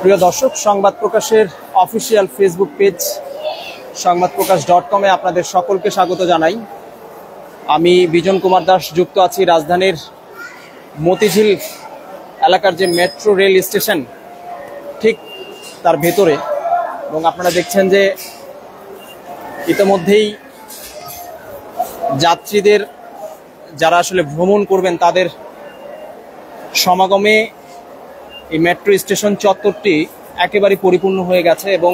প্রিয় দর্শক, সংবাদ প্রকাশের অফিসিয়াল ফেসবুক পেজ সংবাদপ্রকাশ.com-এ আপনাদের সকলকে স্বাগত জানাই। আমি বিজন কুমার দাস যুক্ত আছি রাজধানীর মতিঝিল এলাকার যে মেট্রো রেল স্টেশন ঠিক তার ভেতরে, এবং আপনারা দেখছেন যে ইতিমধ্যেই যাত্রীদের যারা আসলে ভ্রমণ করবেন তাদের সমাগমে এই মেট্রো স্টেশন চত্বরটি একেবারে পরিপূর্ণ হয়ে গেছে এবং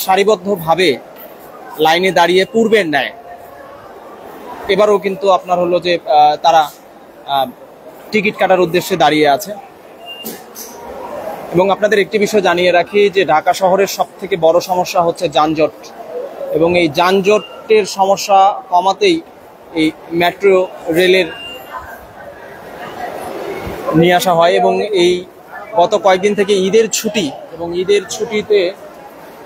সারিবদ্ধভাবে লাইনে দাঁড়িয়ে পূর্বের ন্যায় এবারও কিন্তু আপনার হলো যে তারা টিকিট কাটার উদ্দেশ্যে দাঁড়িয়ে আছে। এবং আপনাদের একটি বিষয় জানিয়ে রাখি যে ঢাকা শহরের সবথেকে বড় সমস্যা হচ্ছে যানজট, এবং এই যানজটের সমস্যা কমাতেই এই মেট্রো রেলের নিয়ে আসা হয়। এবং এই গত কয়েকদিন থেকে ঈদের ছুটি, এবং ঈদের ছুটিতে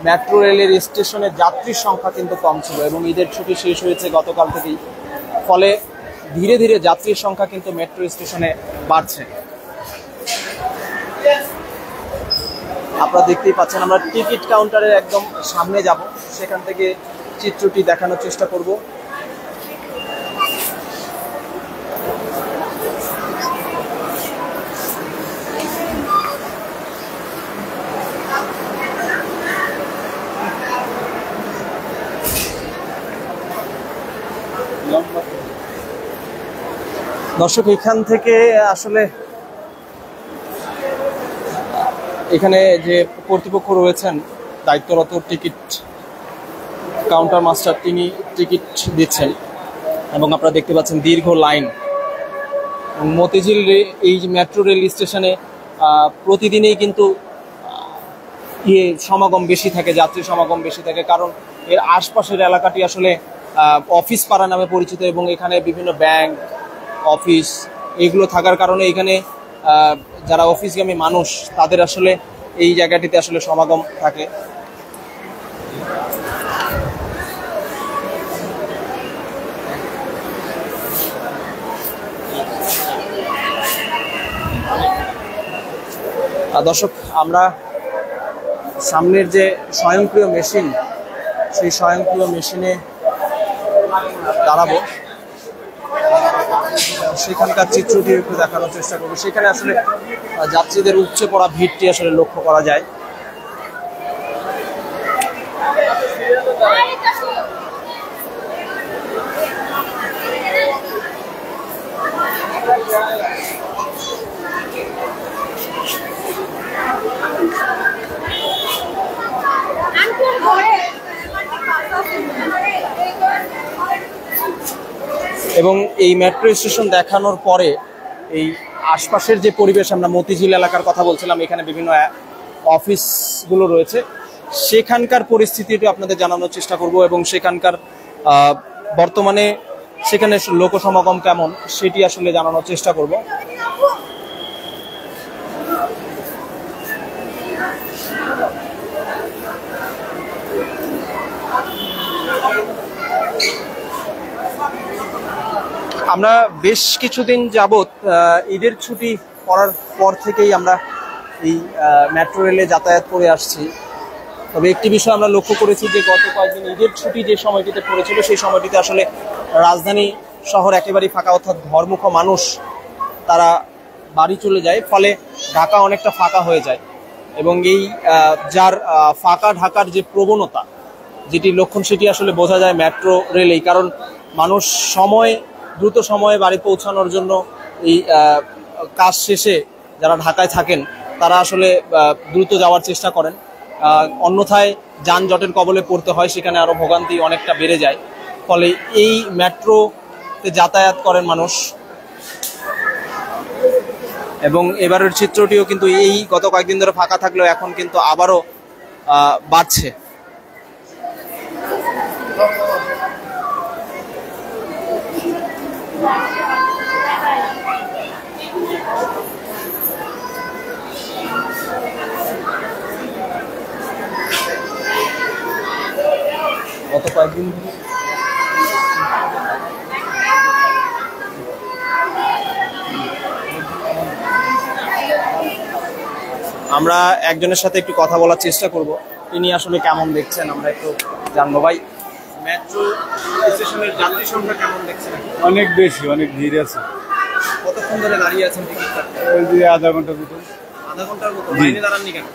মেট্রো রেলের স্টেশনে যাত্রীর সংখ্যা কিন্তু কম ছিল এবং ঈদের ছুটি শেষ হয়েছে গতকাল থেকেই, ফলে ধীরে ধীরে যাত্রীর সংখ্যা কিন্তু মেট্রো স্টেশনে বাড়ছে। আপনারা দেখতেই পাচ্ছেন, আমরা টিকিট কাউন্টারের একদম সামনে যাব, সেখান থেকে চিত্রটি দেখানোর চেষ্টা করব। দর্শক, এখান থেকে আসলে এখানে যে কর্তৃপক্ষ রয়েছেন দায়িত্বরত টিকিট কাউন্টার মাস্টার, তিনি টিকিট দিচ্ছেন এবং আপনারা দেখতে পাচ্ছেন দীর্ঘ লাইন। মতিঝিল এই মেট্রো রেল স্টেশনে প্রতিদিনই কিন্তু সমাগম বেশি থাকে, যাত্রী সমাগম বেশি থাকে, কারণ এর আশপাশের এলাকাটি আসলে অফিস পাড়া নামে পরিচিত এবং এখানে বিভিন্ন ব্যাংক, অফিস এগুলো থাকার কারণে এখানে যারা অফিসগামী মানুষ তাদের আসলে এই জায়গাটিতে আসলে সমাগম থাকে। দর্শক, আমরা সামনের যে স্বয়ংক্রিয় মেশিন, সেই স্বয়ংক্রিয় মেশিনে দাঁড়াবো, সেখানকার চিত্রটি একটু দেখানোর চেষ্টা করবো। সেখানে আসলে যাত্রীদের উপচে পড়া ভিড়টি আসলে লক্ষ্য করা যায়। এবং এই মেট্রো স্টেশন দেখানোর পরে এই আশপাশের যে পরিবেশ, আমরা মতিঝিল এলাকার কথা বলছিলাম, এখানে বিভিন্ন অফিসগুলো রয়েছে, সেখানকার পরিস্থিতিটা আপনাদের জানানোর চেষ্টা করব এবং সেখানকার বর্তমানে সেখানে লোকসমাগম কেমন সেটি আসলে জানানোর চেষ্টা করব। আমরা বেশ কিছুদিন যাবৎ ঈদের ছুটি পড়ার পর থেকেই আমরা এই মেট্রো রেলে যাতায়াত করে আসছি। তবে একটি বিষয় আমরা লক্ষ্য করেছি যে গত কয়েকদিন ঈদের ছুটি যে সময়টিতে পড়েছিল, সেই সময়টিতে আসলে রাজধানী শহর একেবারেই ফাঁকা, অর্থাৎ ঘরমুখ মানুষ তারা বাড়ি চলে যায়, ফলে ঢাকা অনেকটা ফাঁকা হয়ে যায়। এবং এই যার ফাঁকা ঢাকার যে প্রবণতা, যেটি লক্ষণ, সেটি আসলে বোঝা যায় মেট্রো রেলেই, কারণ মানুষ দ্রুত সময়ে বাড়ি পৌঁছানোর জন্য এই কাজ শেষে যারা ঢাকায় থাকেন তারা আসলে দ্রুত যাওয়ার চেষ্টা করেন, অন্যথায় যানজটের কবলে পড়তে হয়, সেখানে আরো ভোগান্তি অনেকটা বেড়ে যায়। ফলে এই মেট্রোতে যাতায়াত করেন মানুষ। এবং এবারের চিত্রটিও কিন্তু এই গত কয়েকদিন ধরে ফাঁকা থাকলেও এখন কিন্তু আবারও বাড়ছে। গত কয়েকদিন আমরা একজনের সাথে একটু কথা বলার চেষ্টা করব, তিনি আসলে কেমন দেখছেন আমরা একটু জানবো। ভাই, মেট্রো স্টেশনের যাত্রী সংখ্যা কেমন দেখছেন? অনেক বেশি, অনেক ভিড় আছে। কতক্ষণ ধরে দাঁড়িয়ে আছেন টিকিট কাটতে? ওই যে আধা ঘন্টার মতো। আধা ঘন্টার মতো লাইনে দাঁড়াননি কেন?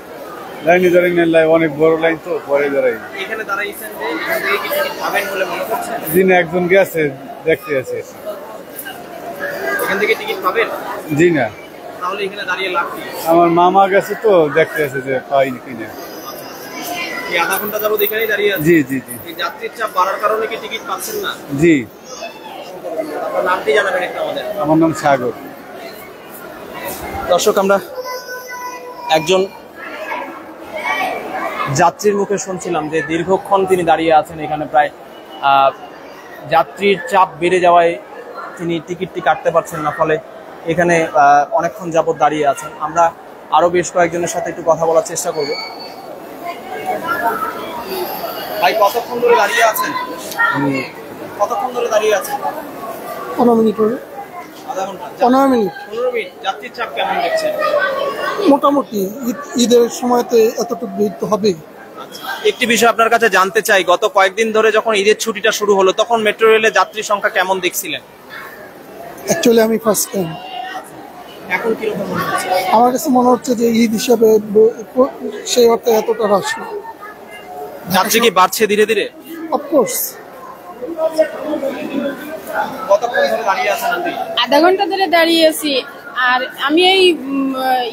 লাইনে দাঁড়িয়ে লাইন অনেক বড় লাইন, তো পরে দাঁড়াই। এখানে দাঁড়াইছেন যে এখান থেকে কি টিকিট পাবেন বলে মনে করছেন? দিনে একজন গেছে, দেখতে আছে। এখান থেকে টিকিট পাবেন? জি না, তাহলে এখানে দাঁড়িয়ে লাভ কি? আমার মামা গেছে তো দেখতে আছে যে পাই কিনা। এই আধা ঘন্টা যাবত এখানেই দাঁড়িয়ে আছেন? জি জি জি। এই যাত্রীর চাপ বাড়ার কারণে কি টিকিট পাচ্ছেন না? জি। আপনার নামটি জানাবেন একটু আমাদের। আমার নাম সাগর। দর্শক, আমরা একজন যাত্রীর মুখে শুনছিলাম যে দীর্ঘক্ষণ তিনি দাঁড়িয়ে আছেন এখানে, প্রায় যাত্রীর চাপ বেড়ে যাওয়ায় তিনি টিকিটটি কাটতে পারছেন না, ফলে এখানে অনেকক্ষণ যাবত দাঁড়িয়ে আছেন। আমরা আরো বেশ কয়েকজনের সাথে একটু কথা বলার চেষ্টা করব। ভাই, কতক্ষণ ধরে দাঁড়িয়ে আছেন? কতক্ষণ ধরে দাঁড়িয়ে আছেন? 15 মিনিট হবে। আধা ঘন্টা? 15 মিনিট। 15 মিনিট। যাত্রীর চাপ কেমন দেখছেন? মোটামুটি ঈদের সময়তে এতটুকু ভিড় তো হবে। একটি বিষয় আপনার কাছে জানতে চাই, গত কয়েকদিন ধরে যখন ঈদের ছুটিটা শুরু হলো তখন মেট্রো রেলে যাত্রী সংখ্যা কেমন দেখছিলেন? অ্যাকচুয়ালি আমি ফার্স্ট টাইম। এখন কিরকম মনে হচ্ছে? আমার কাছে মনে হচ্ছে যে ঈদ হিসাবে সেই অর্থে এতটা হ্রাস না। যাত্রী কি বাড়ছে ধীরে ধীরে? অফকোর্স। কতক্ষণ ধরে দাঁড়িয়ে আছেন আপনি? আধা ঘন্টা ধরে দাঁড়িয়ে আছি। আর আমি এই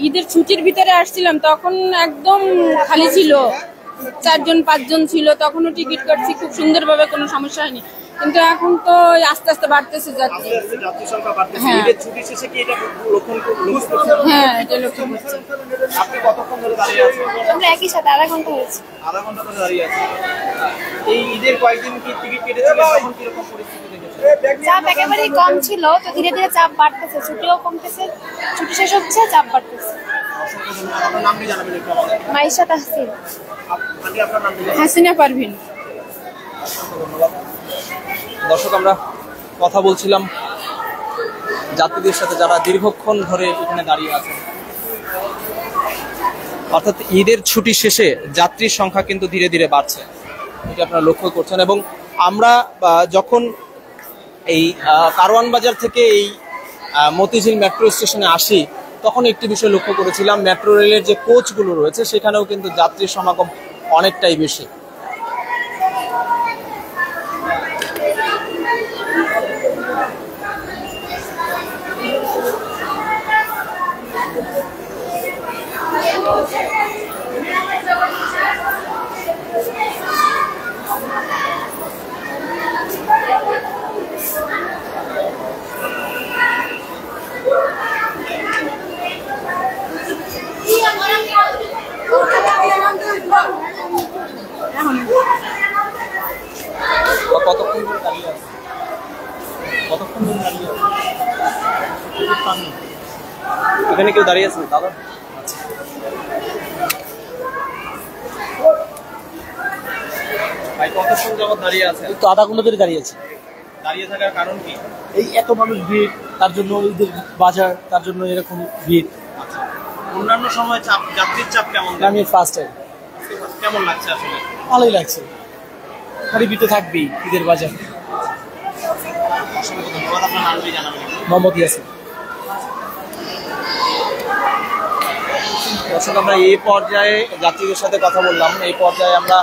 ঈদের ছুটির ভিতরে আসছিলাম, তখন একদম খালি ছিল, 4-5 জন ছিল, তখনও টিকিট কাটছি খুব সুন্দরভাবে, কোনো সমস্যা হয়নি। কিন্তু এখন তো আস্তে আস্তে বাড়তেছে যাত্রী। যাত্রী সংখ্যা বাড়তেছে। হ্যাঁ। ঈদের ছুটি শেষে কি এটা লক্ষ্য করছেন? হ্যাঁ, এটা লক্ষ্য করছি। আপনি কতক্ষণ ধরে দাঁড়িয়ে আছেন? আমরা একই সাথে আধা ঘন্টা হয়েছে। আধা ঘন্টা ধরে দাঁড়িয়ে আছেন। এই ঈদের কয়েকদিন কি টিকিট কেটেছিলেন, তখন কিরকম পরিস্থিতি দেখেছেন? চাপ একেবারেই কম ছিল, তো ধীরে ধীরে চাপ বাড়তেছে, ছুটিও কমতেছে, ছুটি শেষ হচ্ছে, চাপ বাড়তেছে। আপনার নামটি জানাবেন একটু আমাদের। মাইশা তাহসিন। আন্টি, আপনার নামটি জানাবেন। হাসিনা পারভিন। দর্শক, আমরা কথা বলছিলাম যাত্রীদের সাথে যারা দীর্ঘক্ষণ ধরে এখানে দাঁড়িয়ে আছেন। অর্থাৎ ঈদের ছুটি শেষে যাত্রীর সংখ্যা কিন্তু ধীরে ধীরে বাড়ছে, এটা আপনারা লক্ষ্য করছেন। এবং আমরা যখন এই কারওয়ান বাজার থেকে এই মতিঝিল মেট্রো স্টেশনে আসি তখন একটি বিষয় লক্ষ্য করেছিলাম, মেট্রো রেলের যে কোচগুলো রয়েছে সেখানেও কিন্তু যাত্রীর সমাগম অনেকটাই বেশি। কতক্ষণ ধরে দাঁড়িয়ে আছে? কতক্ষণ ধরে দাঁড়িয়ে আছে? এখানে কেউ দাঁড়িয়ে আছে দাদা? ভাই, কতক্ষণ যাবত দাঁড়িয়ে আছে? তো আধা ঘন্টা ধরে দাঁড়িয়ে আছি। দাঁড়িয়ে থাকার কারণ কি? এই এত মানুষ ভিড়, তার জন্য ঈদের বাজার, তার জন্য এরকম ভিড়। অন্যান্য সময় চাপ, যাত্রীর চাপ কেমন? আমি ফার্স্ট টাইম। কেমন লাগছে আসলে? ভালোই লাগছে, খালি ভিড় তো থাকবেই ঈদের বাজার। অসংখ্য ধন্যবাদ। আপনার নামটি জানাবেন। মোহাম্মদ ইয়াসিন। দর্শক, আমরা এই পর্যায়ে যাত্রীদের সাথে কথা বললাম। এই পর্যায়ে আমরা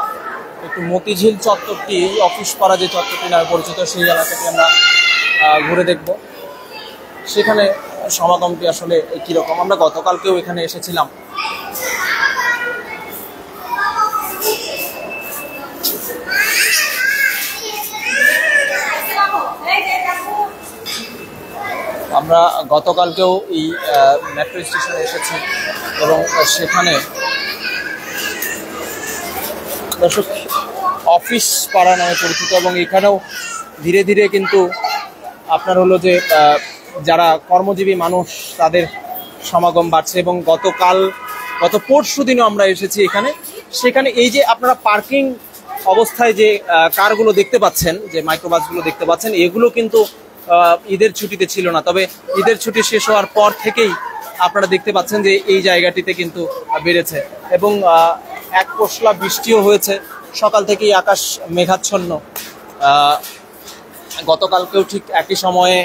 একটু মতিঝিল চত্বরটি, অফিস পাড়া যে চত্বরটি নামে পরিচিত, সেই এলাকাটি আমরা ঘুরে দেখব সেখানে সমাগমটি আসলে কীরকম। আমরা গতকালকেও এখানে এসেছিলাম। আমরা গতকালকেও এই মেট্রো স্টেশনে এসেছি এবং সেখানে দর্শক অফিস পাড়া নামে পরিচিত, এবং এখানেও ধীরে ধীরে কিন্তু আপনার হলো যে যারা কর্মজীবী মানুষ তাদের সমাগম বাড়ছে। এবং গত পরশু দিনও আমরা এসেছি এখানে, সেখানে এই যে আপনারা পার্কিং অবস্থায় যে কারগুলো দেখতে পাচ্ছেন, যে মাইক্রোবাসগুলো দেখতে পাচ্ছেন, এগুলো কিন্তু ঈদের ছুটিতে ছিল না। তবে ঈদের ছুটি শেষ হওয়ার পর থেকেই আপনারা দেখতে পাচ্ছেন যে এই জায়গাটিতে কিন্তু বেড়েছে এবং এক পশলা বৃষ্টিও হয়েছে। সকাল থেকেই আকাশ মেঘাচ্ছন্ন। গতকালকেও ঠিক একই সময়ে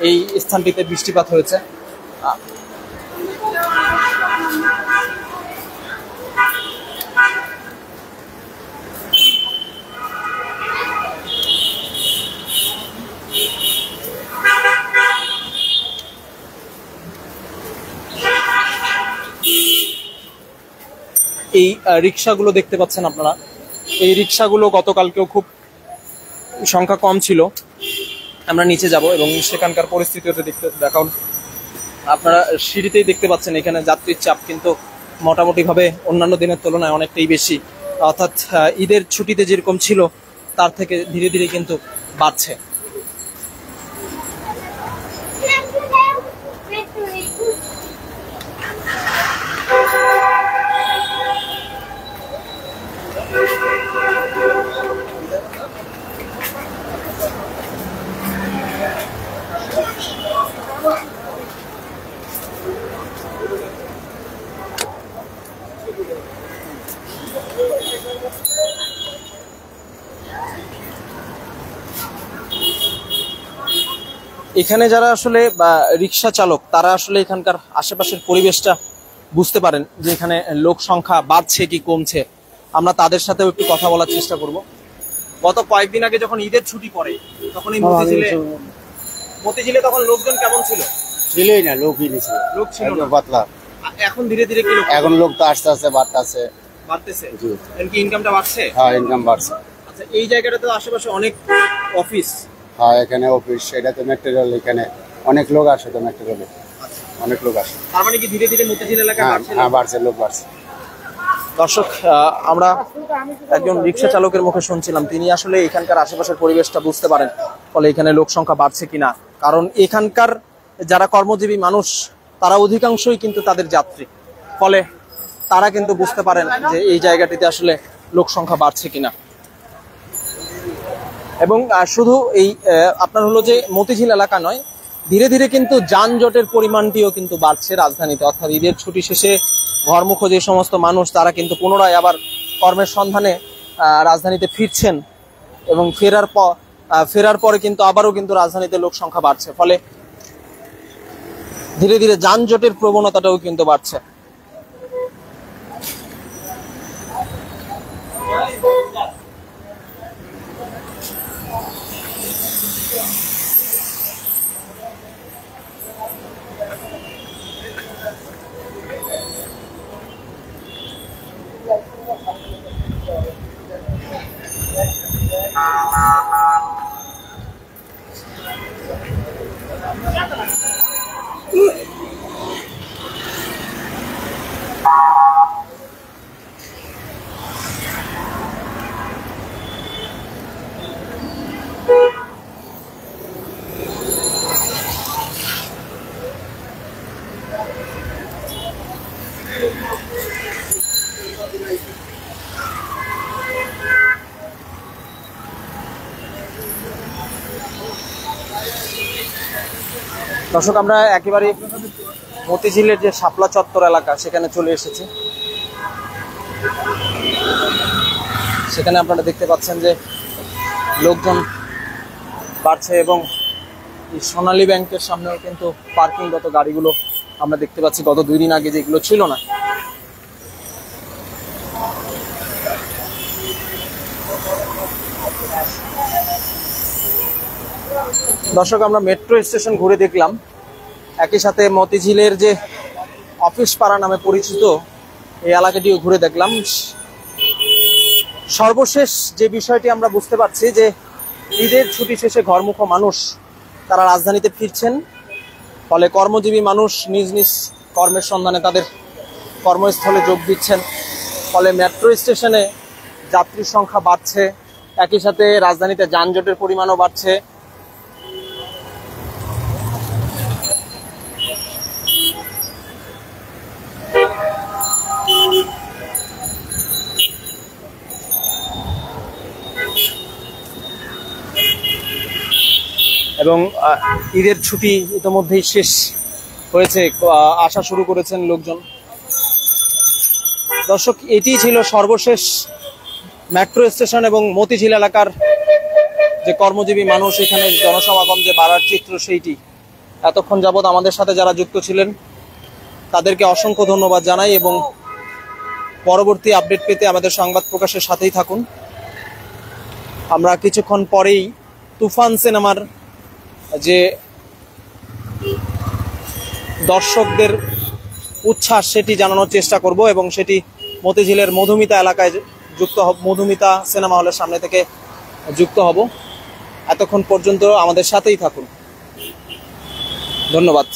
এই স্থানটিতে বৃষ্টিপাত হয়েছে। এই রিক্সাগুলো দেখতে পাচ্ছেন আপনারা, এই রিক্সাগুলো গতকালকেও খুব সংখ্যা কম ছিল। আমরা নিচে যাব এবং সেখানকার পরিস্থিতিও দেখান। আপনারা সিঁড়িতেই দেখতে পাচ্ছেন এখানে যাত্রীর চাপ কিন্তু মোটামুটি ভাবে অন্যান্য দিনের তুলনায় অনেকটাই বেশি, অর্থাৎ ঈদের ছুটিতে যেরকম ছিল তার থেকে ধীরে ধীরে কিন্তু বাড়ছে। এখানে যারা আসলে রিক্সা চালক তারা আসলে এখানকার আশেপাশের পরিবেশটা বুঝতে পারেন যে এখানে লোক সংখ্যা বাড়ছে কি কমছে। আমরা তাদের সাথেও একটু কথা বলার চেষ্টা করব। গত কয়েকদিন আগে যখন ঈদের ছুটি পড়ে তখন এই মতিঝিলে তখন লোকজন কেমন ছিল? ছিলই না, লোকই ছিল, লোক ছিল না, পাতলা। এখন ধীরে ধীরে কি এখন লোক তো আস্তে আস্তে বাড়তেছে। কি ইনকামটা বাড়ছে? হ্যাঁ, ইনকাম বাড়ছে। আচ্ছা, এই জায়গাটা তো আশেপাশে অনেক অফিস। হ্যাঁ, এখানে অফিস, এটা তো মেট্রো রেল, এখানে অনেক লোক আসে, তো মেট্রো রেলে অনেক লোক আসে। তার মানে কি ধীরে ধীরে মতিঝিল এলাকায় বাড়ছে? হ্যাঁ, বাড়ছে, লোক বাড়ছে। দর্শক, আমরা একজন রিক্সা চালকের মুখে শুনছিলাম, তিনি আসলে এখানকার আশেপাশের পরিবেশটা বুঝতে পারেন, ফলে এখানে লোক সংখ্যা বাড়ছে কিনা। কারণ এখানকার যারা কর্মজীবী মানুষ তারা অধিকাংশই কিন্তু তাদের যাত্রী, ফলে তারা কিন্তু বুঝতে পারেন যে এই জায়গাটিতে আসলে লোক সংখ্যা বাড়ছে কিনা। এবং শুধু এই আপনার হলো যে মতিঝিল এলাকা নয়, ধীরে ধীরে কিন্তু যানজটের পরিমাণটিও কিন্তু বাড়ছে রাজধানীতে। অর্থাৎ ঈদের ছুটি শেষে ঘরমুখ যে সমস্ত মানুষ তারা কিন্তু পুনরায় আবার কর্মের সন্ধানে রাজধানীতে ফিরছেন এবং ফেরার পরে কিন্তু আবারও কিন্তু রাজধানীতে লোক সংখ্যা বাড়ছে, ফলে ধীরে ধীরে যানজটের প্রবণতাটাও কিন্তু বাড়ছে। দর্শক, আমরা একেবারে মতিঝিলের যে শাপলা চত্বর এলাকা সেখানে চলে এসেছি। সেখানে আপনারা দেখতে পাচ্ছেন যে লোকজন বাড়ছে এবং সোনালী ব্যাংকের সামনেও কিন্তু পার্কিংগত গাড়িগুলো আমরা দেখতে পাচ্ছি, গত 2 দিন আগে যেগুলো ছিল না। দর্শক, আমরা মেট্রো স্টেশন ঘুরে দেখলাম, একই সাথে মতিঝিলের যে অফিস পাড়া নামে পরিচিত এই এলাকাটিও ঘুরে দেখলাম। সর্বশেষ যে বিষয়টি আমরা বুঝতে পারছি যে ঈদের ছুটি শেষে ঘরমুখ মানুষ তারা রাজধানীতে ফিরছেন, ফলে কর্মজীবী মানুষ নিজ নিজ কর্মের সন্ধানে তাদের কর্মস্থলে যোগ দিচ্ছেন, ফলে মেট্রো স্টেশনে যাত্রীর সংখ্যা বাড়ছে, একই সাথে রাজধানীতে যানজটের পরিমাণও বাড়ছে। এবং ঈদের ছুটি ইতিমধ্যেই শেষ, হয়েছে আসা শুরু করেছেন লোকজন। দর্শক, এটি ছিল সর্বশেষ মেট্রো স্টেশন এবং মতিঝিল এলাকার যে কর্মজীবী মানুষ, এখানে জনসমাগম যে বাড়ার চিত্র, সেইটি। এতক্ষণ যাবৎ আমাদের সাথে যারা যুক্ত ছিলেন তাদেরকে অসংখ্য ধন্যবাদ জানাই এবং পরবর্তী আপডেট পেতে আমাদের সংবাদ প্রকাশের সাথেই থাকুন। আমরা কিছুক্ষণ পরেই তুফান সিনেমার যে দর্শকদের উচ্ছ্বাস সেটি জানানোর চেষ্টা করব এবং সেটি মতিঝিলের মধুমিতা এলাকায় যুক্ত হব, মধুমিতা সিনেমা হলের সামনে থেকে যুক্ত হব। এতক্ষণ পর্যন্ত আমাদের সাথেই থাকুন। ধন্যবাদ।